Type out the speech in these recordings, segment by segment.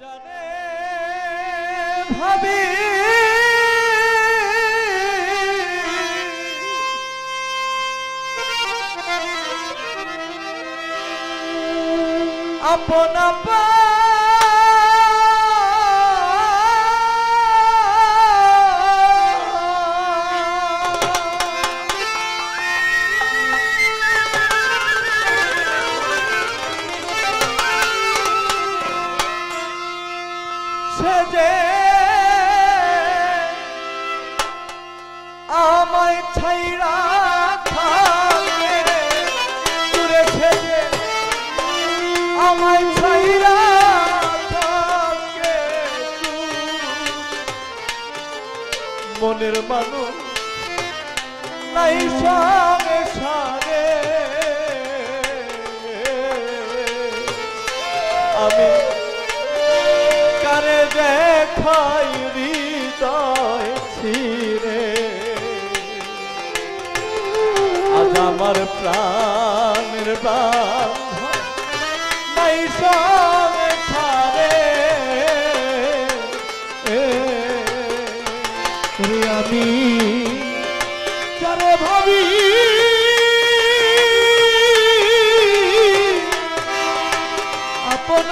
জানে ভাবি আপন সে যে আমায় ছাইরা থাকে দূরে সে যে আমায় ছাইরা থাকে মনের মানুষ নাই সঙ্গে সঙ্গে আমি কারে দেখাই হৃদয় ছিঁড়ে আজ আমার প্রাণের বাঁধন নাই সঙ্গে ছাড়ে আমি যারে ভাবি আপন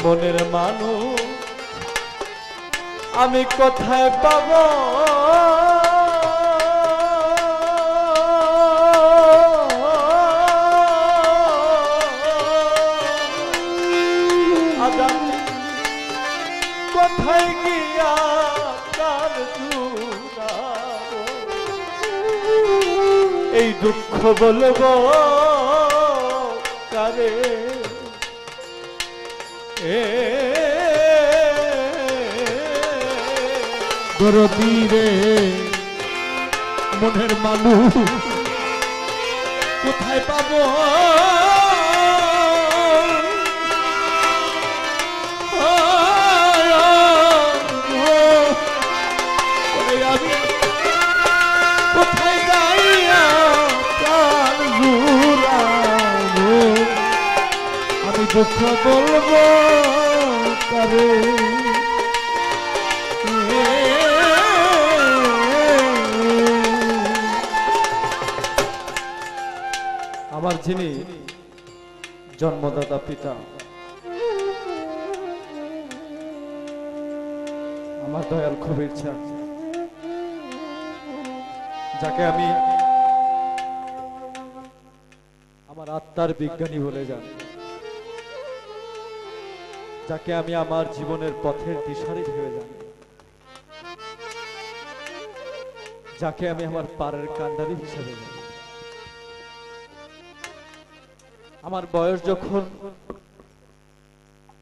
মনের মানুষ আমি কোথায় পাব কোথায় গিয়া কার জুড়াবো এই দুঃখ বলবো কারে দরদীরে মনের মানুষ কোথায় পাবো আমি কোথায় যাইয়া প্রাণ জুড়াবো আমি দুঃখ বলবো কারে আমার যিনি জন্মদাতা পিতা আমার দয়াল খুব ইচ্ছা যাকে আমি আমার আত্মার বিজ্ঞানী বলে জানি যাকে আমি আমার জীবনের পথের দিশারি ভেবে জানি যাকে আমি আমার পাড়ের কান্ডারি হিসেবে জানি আমার বয়স যখন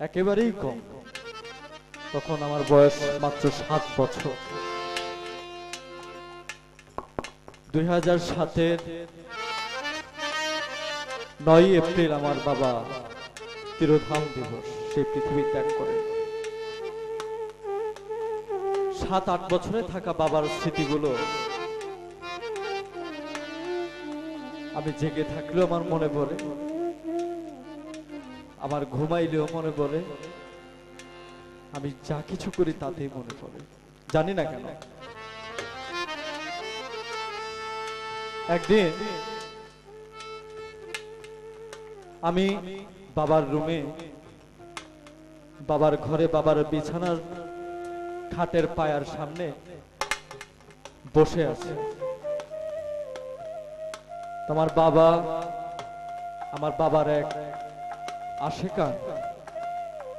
একেবারেই কম তখন আমার বয়স মাত্র 7 বছর 2007-এর 9 এপ্রিল আমার বাবা তিরোধাম দিবস সেই পৃথিবী ত্যাগ করে 7-8 বছরে থাকা বাবার স্মৃতিগুলো আমি জেগে থাকলেও আমার মনে পড়ে আমার ঘুমাইলেও মনে পড়ে আমি যা কিছু করি তাতেই মনে পড়ে জানি না কেন একদিন আমি বাবার রুমে বাবার ঘরে বাবার বিছানার খাটের পায়ার সামনে বসে আছে তোমার বাবা আমার বাবার এক আশেকা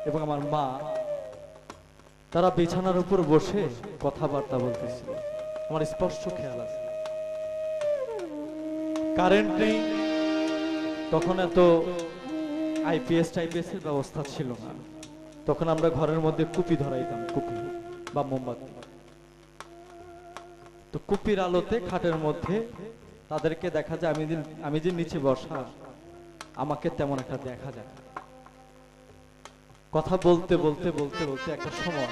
এবং আমার মা তারা বিছানার উপর বসে কথাবার্তা বলতেছিল, আমার স্পষ্ট খেয়াল আছে। কারেন্ট নেই, তখন এত আইপিএস টাইপিএস এর ব্যবস্থা ছিল না। তখন আমরা ঘরের মধ্যে কুপি ধরাইতাম, কুপি বা মোমবাতি। তো কুপির আলোতে খাটের মধ্যে তাদেরকে দেখা যায়, আমি যে নিচে বসা, আমাকে তেমন একটা দেখা যায় না। কথা বলতে বলতে বলতে বলতে একটা সময়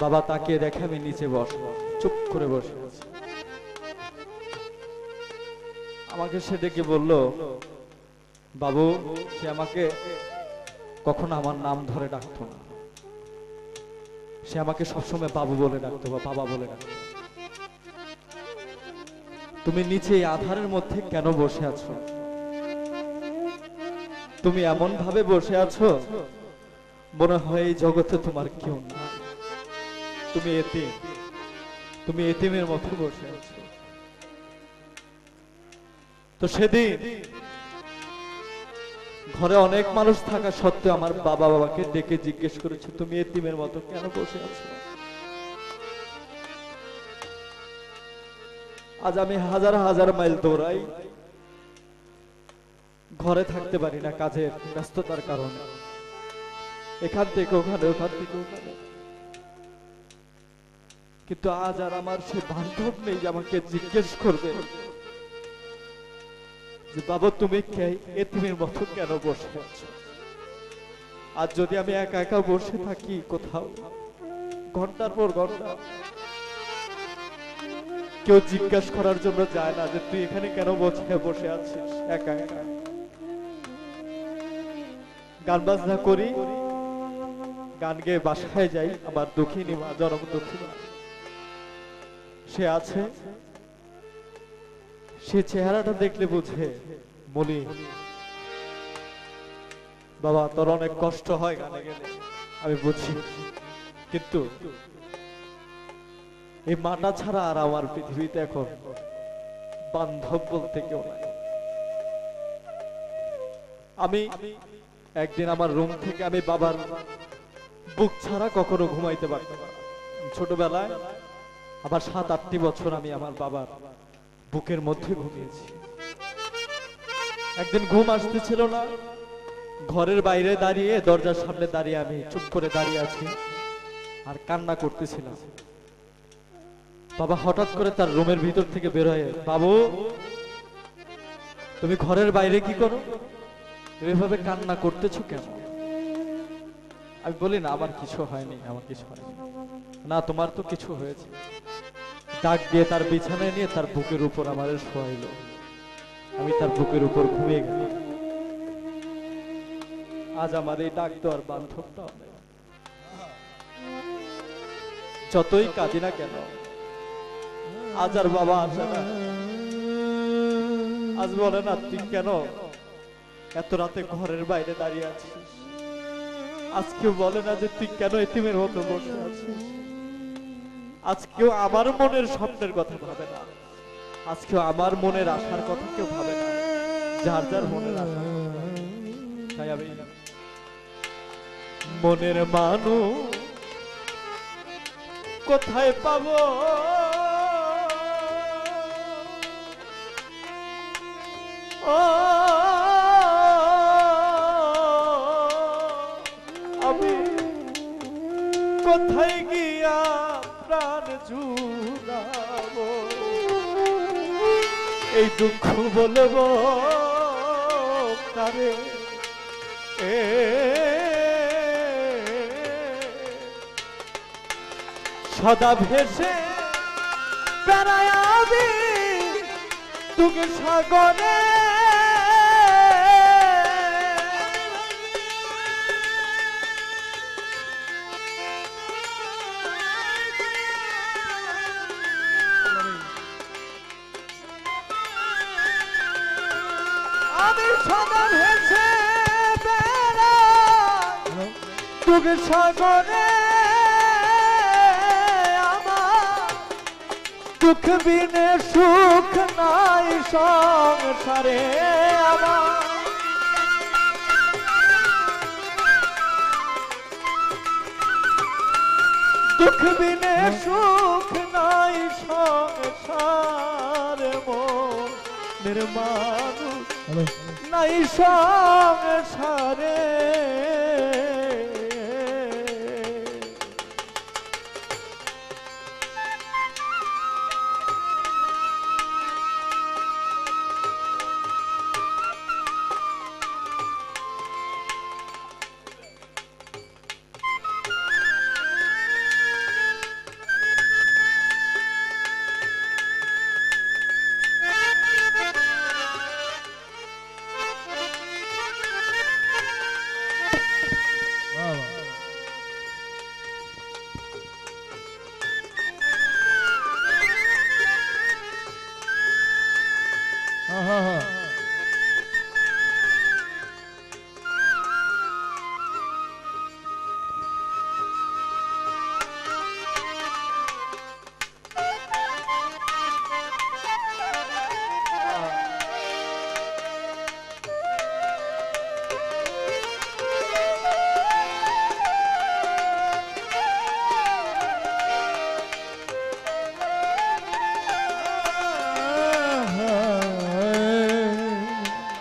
বাবা তাকিয়ে দেখে আমি নিচে বসবো, চুপ করে বসে আছি। আমাকে সে ডেকে বলল, বাবু। সে আমাকে কখনো আমার নাম ধরে ডাকতো না, সে আমাকে সবসময় বাবু বলে ডাকতো বা বাবা বলে ডাকতো। তুমি নিচে এই আধারের মধ্যে কেন বসে আছো? তুমি এমন ভাবে বসে আছো মনে হয় এই জগতে তোমার কেউ না, তুমি এতিম, তুমি এতিমের মতো বসে আছো। তো সেদিন ঘরে অনেক মানুষ থাকা সত্ত্বেও আমার বাবাকে ডেকে জিজ্ঞেস করেছে, তুমি এতিমের মতো কেন বসে আছো? আজ আমি হাজার হাজার মাইল দৌড়াই, ঘরে থাকতে পারি না কাজের ব্যস্ততার কারণে, এখান থেকে ওখানে, ওখান থেকে ওখানে। কিন্তু আজ আর আমার সে বান্ধব নেই যে আমাকে জিজ্ঞেস করবে যে বাবা তুমি এতিমের মতো কেন বসে আছো? আজ যদি আমি একা একা বসে থাকি কোথাও ঘন্টার পর ঘন্টা, কেউ জিজ্ঞাসা করার জন্য যায় না যে তুই এখানে কেন বসে আছিস একা একা। গান বাজনা করি, গান গেয়ে বাসায় যাই, আমার দুঃখিনী মা, জনম দুঃখিনী সে আছে, সে চেহারাটা দেখলে বুঝে বলি, বাবা তোর অনেক কষ্ট হয় গানে গেলে, আমি বুঝি, কিন্তু এই মাটা ছাড়া আর আমার পৃথিবীতে এখন বান্ধব বলতে কেউ নাই। আমি একদিন আমার রুম থেকে আমি বাবার বুক ছাড়া কখনো ঘুমাইতে পারতাম না। ছোটবেলায় আবার 7-8 বছর আমি আমার বাবার বুকের মধ্যে ঘুমিয়েছি। একদিন ঘুম আসতেছিল না, ঘরের বাইরে দাঁড়িয়ে, দরজার সামনে দাঁড়িয়ে আমি চুপ করে দাঁড়িয়ে আছি আর কান্না করতেছিলাম। বাবা হঠাৎ করে তার রুমের ভিতর থেকে বের হয়ে, বাবু তুমি ঘরের বাইরে কি করো, এভাবে কান্না করতেছো কেন? আমি বলি না আমার কিছু হয়নি, আমার কিছু হয়নি। না তোমার তো কিছু হয়েছে। ডাক দিয়ে তার বিছানায় নিয়ে তার বুকের উপর আমাদের শোয়াইলো, আমি তার বুকের উপর ঘুমিয়ে গেলাম। আজ আমার এই ডাক দেওয়ার বান্ধবটা নেই। যতই কাঁদি না কেন, আজ আর বাবা আসে না। আজ বলে না তুই কেন এত রাতে ঘরের বাইরে দাঁড়িয়ে আছিস? আজকেও বলে না যে তুই কেন এতিমের মতো বসে আছিস? আজকেও আমার মনের স্বপ্নের কথা ভাবে না, আজকেও আমার মনের আশার কথা কেউ ভাবে না, যার যার মনের আশা। তাই আমি মনের মানুষ কোথায় পাবো, আমি কোথায় গিয়া প্রাণ জুড়াবো, এই দুঃখ বলবো কারে? সদা ভেসে বেড়ায় আমি তোকে সাগরে, আমি সদা ভেসে বেড়াই তোকে সাগরে, দুঃখ বিনে সুখ নাই সংসারে আমার। দুঃখ বিনে সুখ নাই সংসারে মনের মানুষ নাই সংসারে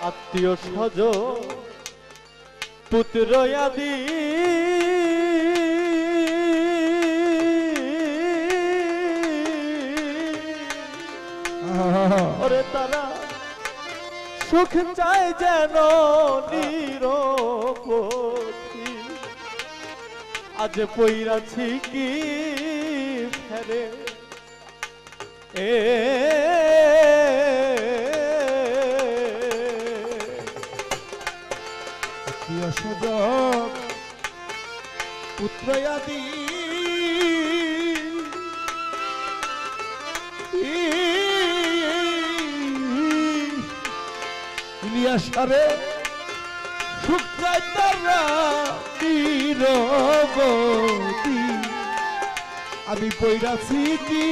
আত্মীয় স্বজ পুত্র আদি ওরে তারা সুখ চায় যেন নিরপথি আজ পইরাছি কি ফেরে সুযোগ পুত্র আদি ইলিয়াসারে সুখ চায় তারা নিরবধি আমি পইরাছি কি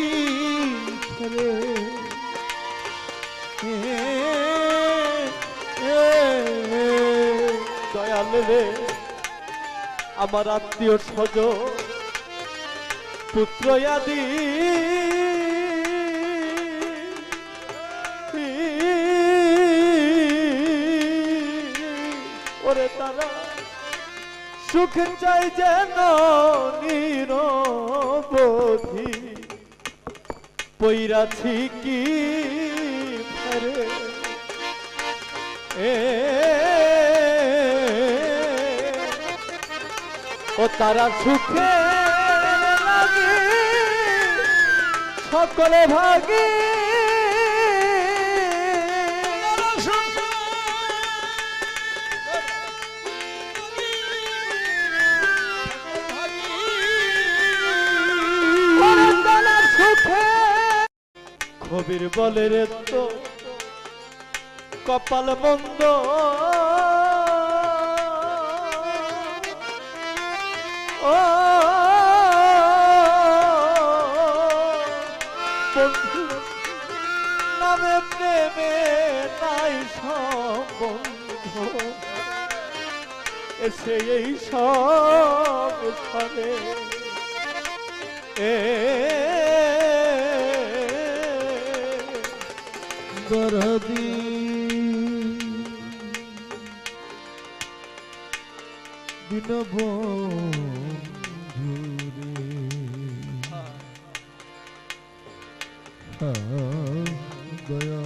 দয়াল রে আমার আত্মীয় স্বজ পুত্র আদি ওরে তারা সুখ চাই যেন নিরবধি পইরাছি কি ফেরে ও তারা সুখে লাগে সকলে ভাগে সুখে কবির বলে রে তো কপাল মন্দ ও বন্ধু নামে প্রেমে নাই সম্বন্ধ এসে এই সব ঘরে দরদি দীনবন্ধুরে দয়া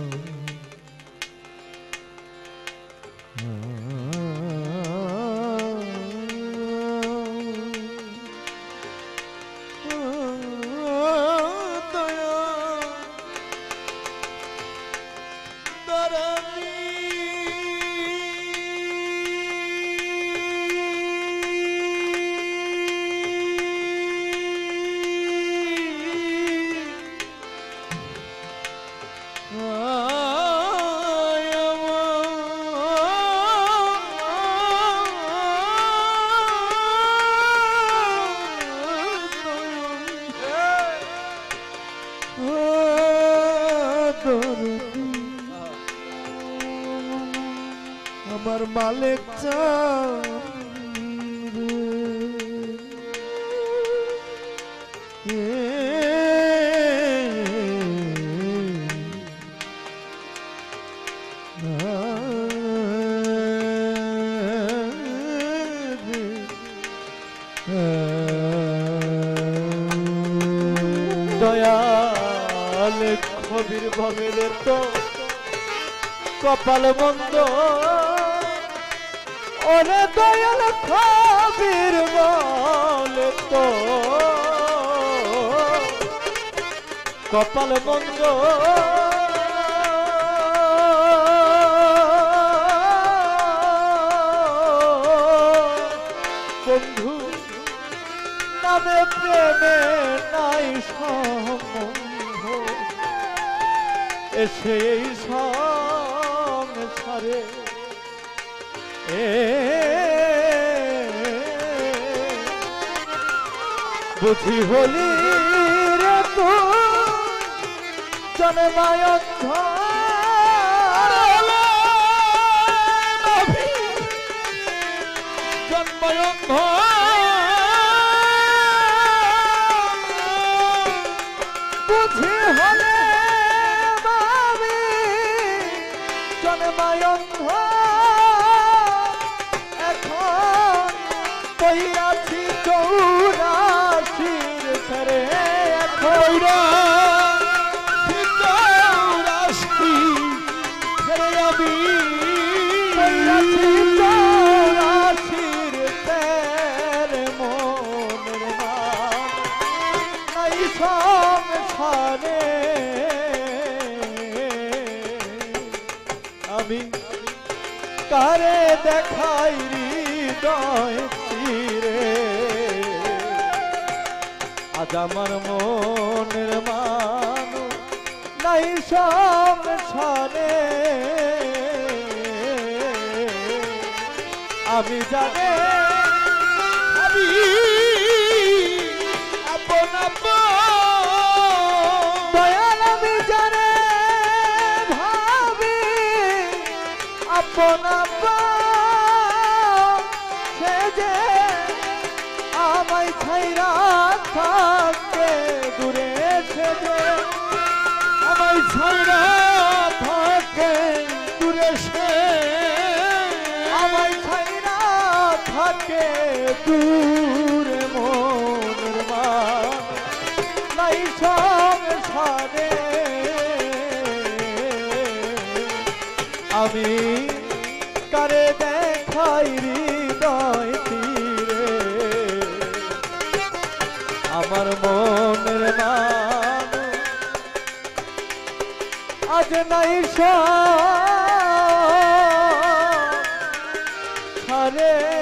আমার মালিক চাই দয়াল কবির ভবেদের তো কপাল মন্দ, ওরে দয়াল কবির বলে তো কপাল মন্দ। বন্ধু নামে প্রেমে নাই সম্বন্ধ, এসে এই সংসারে বুঝি হলি রে তো জন্মায় অন্ধ, জন্মায় অন্ধ, বুঝি হলে ভাবি জন্মায় অন্ধ। এখন কইরাছি চৌরাশির ছেড়ে, এখন চৌরাশি ছেড়ে আমি কইরাছি চৌরাশির ছেড়ে মনের মান নাই সংসারে। আমি কারে দেখাই হৃদয় তীরে, আজ আমার মনের মান নাই সংসারে। আমি জানে আমি আপন দয়াল, আমি জানে ভাবি আপন সে যে আমায় ছাইরা থাকে দূরে, সে যে আমায় ছাইরা থাকে দূরে, সে আমায় ছাইরা থাকে দূরে মনের মান নাই সংসারে। আমি কারে দেখাই হৃদয় তীরে, আমার মনের মান আজ নাই সংসারে।